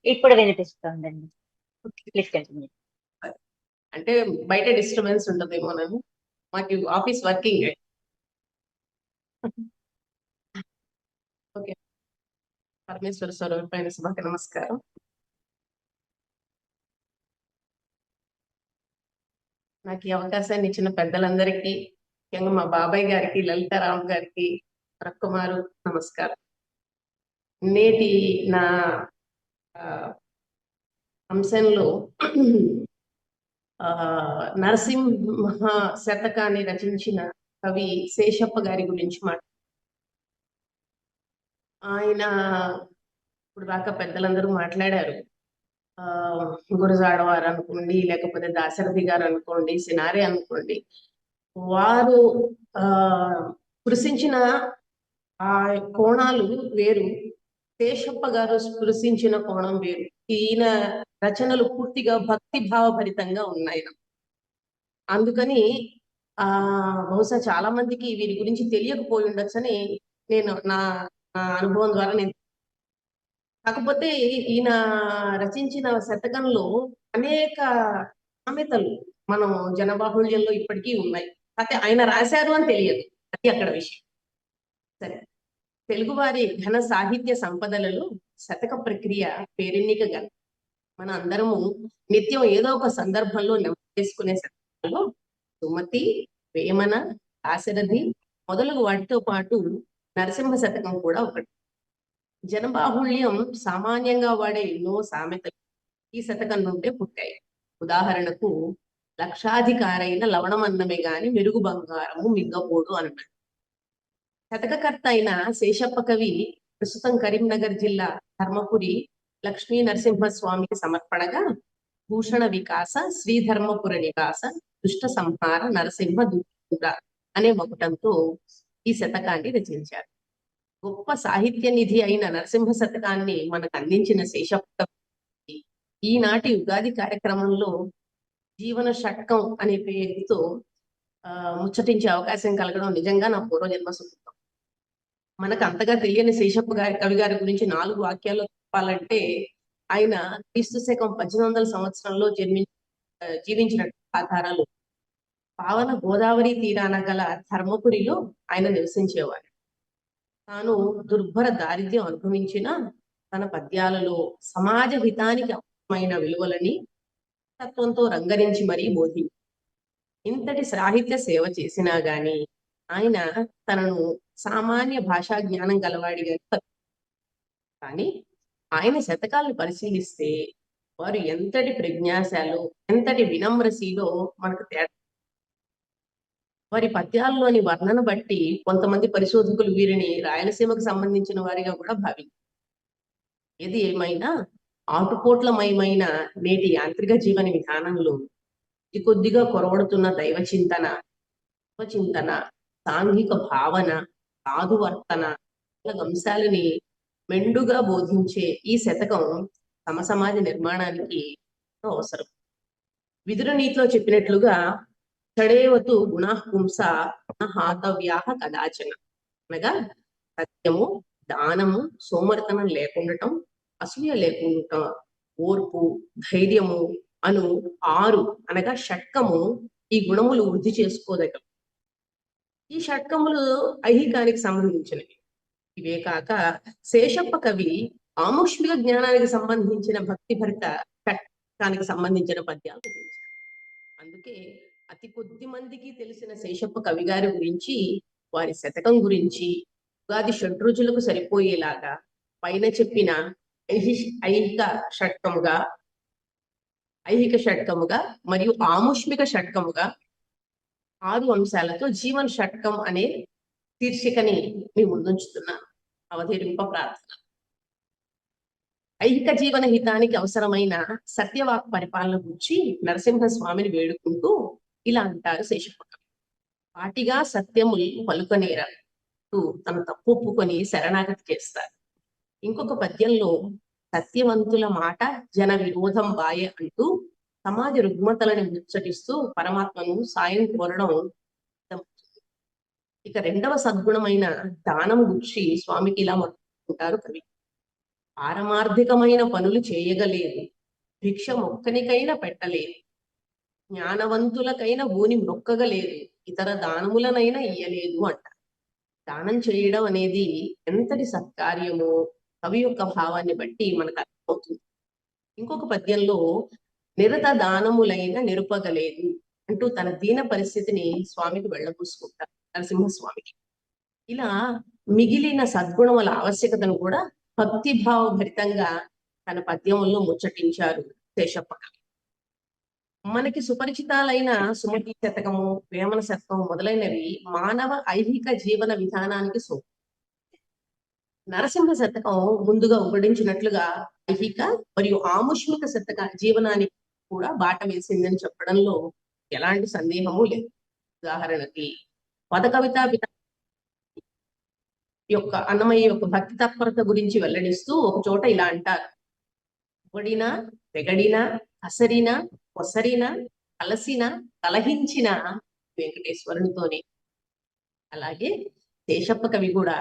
ఇప్పుడు వినిపిస్తోందండి. Okay. Please continue. అంటే బయట డిస్టర్బెన్స్ ఉండదేమోనని. మాకు ఆఫీస్ వర్కింగ్. ఓకే. పరమేశ్వర స్వరూపమైన సభకి నమస్కారం. నాకు ఈ అవకాశాన్ని ఇచ్చిన పెద్దలందరికీ, ముఖ్యంగా మా బాబాయ్ గారికి, లలితారాం గారికి మరొక్కమారు నమస్కారం. నేటి నా ఆ, అంశంలో ఆ నరసింహ శతకాన్ని రచించిన కవి శేషప్ప గారి గురించి ఆయన ఇప్పుడు దాకా పెద్దలందరూ మాట్లాడారు. ఆ గురజాడవారు అనుకోండి, లేకపోతే దాశరథి గారు అనుకోండి, సినారే అనుకోండి, వారు ఆ స్పృశించిన ఆ కోణాలు వేరు. శేషప్ప గారు స్పృశించిన కోణం వేరు. ఈయన రచనలు పూర్తిగా భక్తి భావభరితంగా ఉన్నాయి. అందుకని ఆ బహుశా చాలా మందికి వీరి గురించి తెలియకపోయి ఉండొచ్చని నేను నా నా అనుభవం ద్వారా నేను. కాకపోతే ఈయన రచించిన శతకంలో అనేక సామెతలు మనం జనబాహుళ్యంలో ఇప్పటికీ ఉన్నాయి. అయితే ఆయన రాశారు అని తెలియదు, అది అక్కడ విషయం. సరే, తెలుగువారి ఘన సాహిత్య సంపదలలో శతక ప్రక్రియ పేరెన్నిక గల. మన అందరము నిత్యం ఏదో ఒక సందర్భంలో నెమరు చేసుకునే శతకాల్లో సుమతి, వేమన, దాశరథి మొదలగు వాటితో పాటు నరసింహ శతకం కూడా ఒకటి. జనబాహుళ్యం సామాన్యంగా వాడే ఎన్నో సామెతలు ఈ శతకం నుండే పుట్టాయి. ఉదాహరణకు, లక్షాధికారైన లవణమన్నమే గాని మెరుగు బంగారము మింగపోడు అన్నాడు. శతకకర్త అయిన శేషప్ప కవి ప్రస్తుతం కరీంనగర్ జిల్లా ధర్మపురి లక్ష్మీ నరసింహస్వామికి సమర్పణగా భూషణ వికాస శ్రీధర్మపుర నివాస దుష్ట సంహార నరసింహ దూర అనే మకుటంతో ఈ శతకాన్ని రచించారు. గొప్ప సాహిత్య నిధి అయిన నరసింహ శతకాన్ని మనకు అందించిన శేషప్ప కవి ఈనాటి ఉగాది కార్యక్రమంలో జీవన షట్కం అనే పేరుతో ముచ్చటించే అవకాశం కలగడం నిజంగా నా పూర్వజన్మ సుకృతం. మనకు అంతగా తెలియని శేషప్ప గారి కవి గారి గురించి 4 వాక్యాల్లో చెప్పాలంటే, ఆయన క్రీస్తు శకం 1800 సంవత్సరంలో జీవించినట్టు ఆధారాలు. పావన గోదావరి తీరాన గల ధర్మపురిలో ఆయన నివసించేవారు. తాను దుర్భర దారిద్ర్యం అనుభవించిన తన పద్యాలలో సమాజ హితానికి అవసరమైన విలువలని తత్వంతో రంగరించి మరీ బోధి. ఇంతటి సాహిత్య సేవ చేసినా గాని ఆయన తనను సామాన్య భాషా జ్ఞానం గలవాడిగా. కానీ ఆయన శతకాలను పరిశీలిస్తే వారు ఎంతటి ప్రజ్ఞాశాలు, ఎంతటి వినమ్రశీలో మనకు తేడా. వారి పద్యాల్లోని వర్ణన బట్టి కొంతమంది పరిశోధకులు వీరిని రాయలసీమకు సంబంధించిన వారిగా కూడా భావించారు. ఏది ఏమైనా ఆటుపోట్లమయమైన నేటి యాంత్రిక జీవన విధానంలో కొద్దిగా కొరవడుతున్న దైవ చింతన, సాంఘిక భావన, సాధువర్తన అంశాలని మెండుగా బోధించే ఈ శతకం సమాజ నిర్మాణానికి అవసరం. విదుర నీతిలో చెప్పినట్లుగా షడేవతు గుణఃపుంస హాతవ్యాహ కదాచన, అనగా సత్యము, దానము, సోమర్తనం లేకుండటం, అసూయ లేకుండా ఓర్పు, ధైర్యము అను 6 అనగా షట్కము ఈ గుణములు వృద్ధి చేసుకోదగ. ఈ షట్కములు ఐహికానికి సంబంధించినవి. ఇవే కాక శేషప్ప కవి ఆముష్మిక జ్ఞానానికి సంబంధించిన భక్తి భరిత షట్కానికి సంబంధించిన పద్యాలు రచించారు. అందుకే అతి కొద్ది మందికి తెలిసిన శేషప్ప కవి గారి గురించి, వారి శతకం గురించి ఉగాది షడ్రుచులకు సరిపోయేలాగా పైన చెప్పిన ఐహిక షట్కముగా మరియు ఆముష్మిక షట్కముగా 6 అంశాలతో జీవన షట్కం అనే శీర్షికని మీ ముందుంచుతున్నాను. అవతరింప ప్రార్థన. ఐహిక జీవన హితానికి అవసరమైన సత్యవాక్ పరిపాలన గురించి నరసింహస్వామిని వేడుకుంటూ ఇలా అంటారు శేషప్ప కవి. పాటిగా సత్యములు పలుకనేర తన తప్పు ఒప్పుకొని శరణాగతి చేస్తారు. ఇంకొక పద్యంలో సత్యవంతుల మాట జన విరోధం బాయే అంటూ సమాజ రుగ్మతలను ముచ్చటిస్తూ పరమాత్మను సాయం కోరడం. ఇక రెండవ సద్గుణమైన దానం గురించి స్వామికి ఇలా మొదలుకుంటారు కవి. పారమార్థికమైన పనులు చేయగలేదు, భిక్ష మొక్కనికైనా పెట్టలేదు, జ్ఞానవంతులకైనా భూని మొక్కగలేదు, ఇతర దానములనైనా ఇయ్యలేదు అంట. దానం చేయడం అనేది ఎంతటి సత్కార్యమో కవి యొక్క భావాన్ని బట్టి మనకు అర్థమవుతుంది. ఇంకొక పద్యంలో నిరత దానములైన నిరుపగలేదు అంటూ తన దీన పరిస్థితిని స్వామికి వెళ్ళబూసుకుంటారు, నరసింహస్వామికి. ఇలా మిగిలిన సద్గుణముల ఆవశ్యకతను కూడా భక్తిభావ భరితంగా తన పద్యముల్లో ముచ్చటించారు శేషప్ప. మనకి సుపరిచితాలైన సుమతి శతకము, వేమన శతకము మొదలైనవి మానవ ఐహిక జీవన విధానానికి నరసింహ శతకం ముందుగా ఉపడించినట్లుగా ఐహిక మరియు ఆముష్మిక శతక జీవనానికి కూడా బాట వేసిందని చెప్పడంలో ఎలాంటి సందేహము లేదు. ఉదాహరణకి పదకవితా పిత యొక్క అన్నమయ్య యొక్క భక్తి తత్పరత గురించి వెల్లడిస్తూ ఒక చోట ఇలా అంటారు: పొడినా వెగడినా కసరినా కొసరినా కలసిన కలహించిన వెంకటేశ్వరునితోనే. అలాగే శేషప్ప కవి కూడా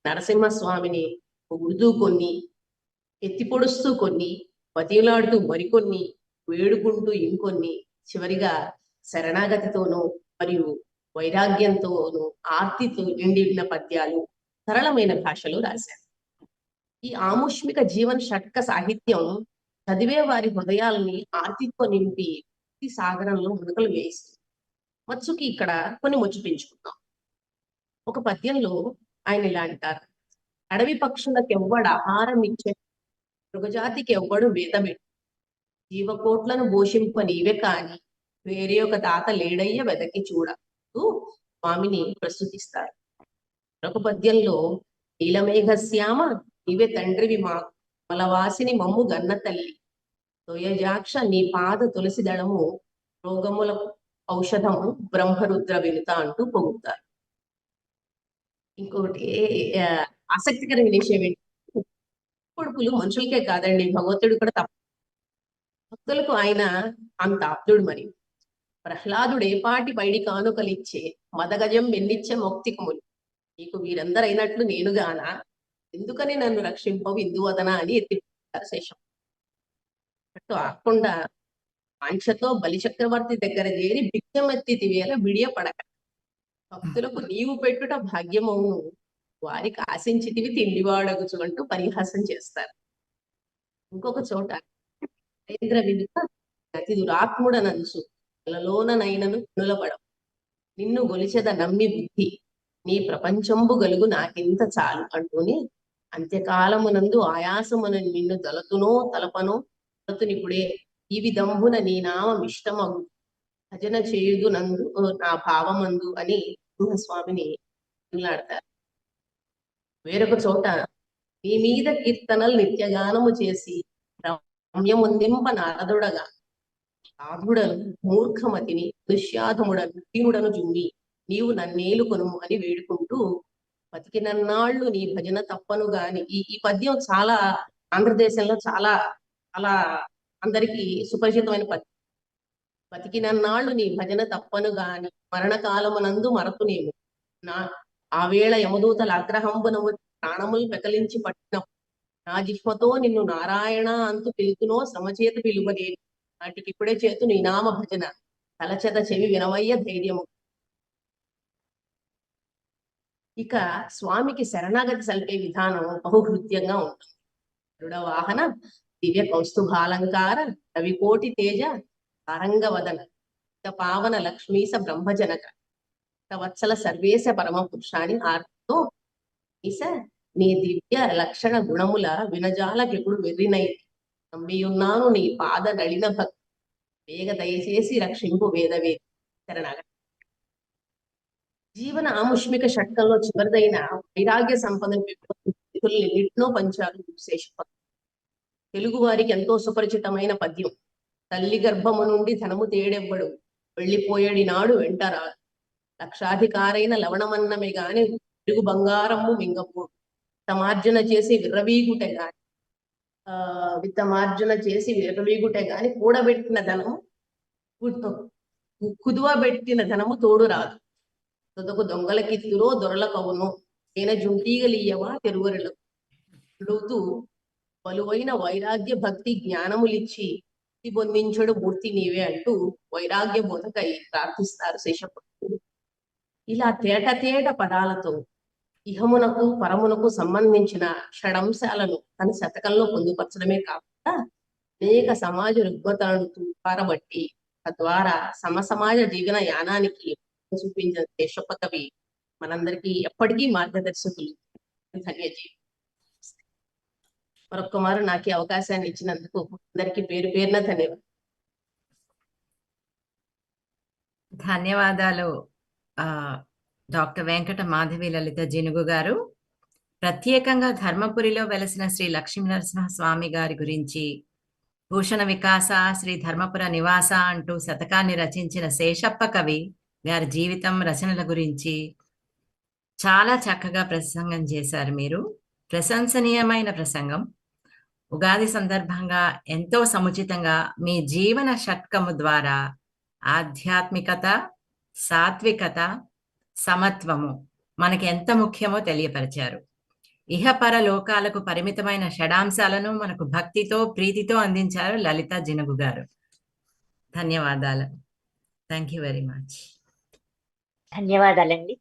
నరసింహస్వామిని పొగుడుతూ కొన్ని, ఎత్తి పొడుస్తూ కొన్ని, బతిలాడుతూ మరికొన్ని, వేడుకుంటూ ఇంకొన్ని, చివరిగా శరణాగతితోనూ మరియు వైరాగ్యంతోనూ ఆర్తితో నిండిన పద్యాలు సరళమైన భాషలో రాశారు. ఈ ఆముష్మిక జీవన్ షట్క సాహిత్యం చదివే వారి హృదయాల్ని ఆర్తితో నింపి సాగరంలో మునకలు వేయిస్తుంది. మత్సుకి ఇక్కడ కొన్ని ముచ్చటించుకుందాం. ఒక పద్యంలో ఆయన ఇలా అంటారు: అడవి పక్షులకు ఎవ్వడు ఆహారం ఇచ్చే, మృగజాతికి ఎవ్వడు వేదబెట్టి, జీవకోట్లను భూషింప నీవే కాని వేరే ఒక తాత లేడయ్య వెదకి చూడ స్వామిని ప్రస్తుతిస్తారు. మరొక పద్యంలో నీలమేఘశ్యామ నీవే తండ్రివి మా మలవాసిని మమ్ము గన్న తల్లి, తొయజాక్ష నీ పాద తులసి దళము రోగముల ఔషధము బ్రహ్మరుద్ర వినుత అంటూ పొగుతారు. ఇంకొకటి ఆసక్తికరమైన విషయం ఏంటి, కొడుకులు మనుషులకే కాదండి, భగవంతుడు కూడా తప్ప భక్తులకు ఆయన అంత ఆప్తుడు. మరి ప్రహ్లాదుడు ఏపాటి పైడి కానుకలిచ్చే మదగజం వెన్నిచ్చే మౌక్తికములు, నీకు వీరందరూ అయినట్లు నేనుగానా, ఎందుకని నన్ను రక్షింపవు ఇందువదన అని ఎత్తిపోతారు శేషం. అట్టు ఆకుండా ఆంక్షతో బలిచక్రవర్తి దగ్గర చేరి భిక్షం ఎత్తి వేల బిడియ పడక, భక్తులకు నీవు పెట్టుట భాగ్యమవును, వారికి ఆశించితివి తిండివాడగుచు అంటూ పరిహాసం చేస్తారు. ఇంకొక చోట నరేంద్ర వినుక అతి దురాత్ముడనంచు కలలోననైనను కనులబడవు, నిన్ను గొలిచెద నమ్మి బుద్ధి, నీ ప్రపంచంబు గలుగు నాకింత చాలు అంటూనే అంత్యకాలమునందు ఆయాసమున నిన్ను తలతునో తలపనో తలతునిపుడే ఈ విధంబున నీ నామం ఇష్టమగు భజన చేయుదు నందు నా భావమందు అని సింహస్వామిని మాట్లాడతారు. వేరొక చోట నీ మీద కీర్తనలు నిత్యగానము చేసి రమ్యముందింప నారదుడగా సాధుడను మూర్ఖమతిని దుష్యాధముడను దీనుడను జుమ్మి నీవు నన్నేలు కొనుము అని వేడుకుంటూ బతికినన్నాళ్ళు నీ భజన తప్పను గాని. ఈ పద్యం చాలా ఆంధ్రదేశంలో చాలా చాలా అందరికీ సుపరిచితమైన పద్యం. బతికినన్నాళ్ళు నీ భజన తప్పను గాని మరణకాలమునందు మరతునేము, నా ఆవేళ యమదూతల ఆగ్రహంబునము ప్రాణములు పెకలించి పట్టిన, నా జిహ్మతో నిన్ను నారాయణ అంతు పిలుతునో శ్రమచేత పిలువలేదు, నాటికి ఇప్పుడే చేతు నీ నామ భజన తలచెత చెవి వినవయ్య ధైర్యము. ఇక స్వామికి శరణాగతి సల్పే విధానం బహుహృత్యంగా ఉంటుంది. గరుడ వాహన దివ్య కౌస్తుభాలంకార రవికోటి తేజ తరంగవదన పావన లక్ష్మీస బ్రహ్మజనక వత్సల సర్వేశ పరమ పురుషాన్ని ఆర్తో ఈస నీ దివ్య లక్షణ గుణముల వినజాలకెప్పుడు వెర్రినై నమ్మియున్నాను నీ పాద నళిన భక్తి, వేగ దయచేసి రక్షింపు వేదవేది శరణాగతి. జీవన ఆముష్మిక షట్కంలో చివరిదైన వైరాగ్య సంపదను పంచారు శేషప్ప. తెలుగు వారికి ఎంతో సుపరిచితమైన పద్యం. తల్లి గర్భము నుండి ధనము తేడెవ్వడు, వెళ్ళిపోయేడి నాడు వెంటరాదు, లక్షాధికారైన లవణమన్నమే గాని పెరుగు బంగారము మింగపోడు, విత్తమార్జన చేసి విర్రవీగుటే గాని కూడబెట్టిన ధనము కుదువబెట్టిన ధనము తోడు రాదు, తొదకు దొంగలకిత్తురో దొరలకవును, నేను జుంటీగలియవా తెరువరులకు బలువైన వైరాగ్య భక్తి జ్ఞానములిచ్చి పొందించుడు మూర్తి నీవే అంటూ వైరాగ్య బోధకై ప్రార్థిస్తారు శేషపుత్రుడు. ఇలా తేట పదాలతో ఇహమునకు పరమునకు సంబంధించిన షడంశాలను తన శతకంలో పొందుపరచడమే కాకుండా అనేక సమాజ రుగ్మతలను తూపారబట్టి తద్వారా సమాజ జీవన యానానికి చూపించిన శేషప్ప కవి మనందరికీ ఎప్పటికీ మార్గదర్శకులు. ధన్యజీవి. మరొక్క మారు నాకు ఈ అవకాశాన్ని ఇచ్చినందుకు అందరికీ పేరు పేరున ధన్యవాదాలు. ధన్యవాదాలు డాక్టర్ వెంకట మాధవి లలిత జినుగు గారు. ప్రత్యేకంగా ధర్మపురిలో వెలసిన శ్రీ లక్ష్మీనరసింహ స్వామి గారి గురించి, భూషణ వికాస శ్రీ ధర్మపుర నివాస అంటూ శతకాన్ని రచించిన శేషప్ప కవి గారి జీవితం రచనల గురించి చాలా చక్కగా ప్రసంగం చేశారు. మీరు ప్రశంసనీయమైన ప్రసంగం. ఉగాది సందర్భంగా ఎంతో సముచితంగా మీ జీవన షట్కము ద్వారా ఆధ్యాత్మికత, సాత్వికత, సమత్వము మనకి ఎంత ముఖ్యమో తెలియపరిచారు. ఇహపర లోకాలకు పరిమితమైన షడాంశాలను మనకు భక్తితో ప్రీతితో అందించారు లలిత జినుగు గారు. ధన్యవాదాలు. Thank you very much. ధన్యవాదాలండి.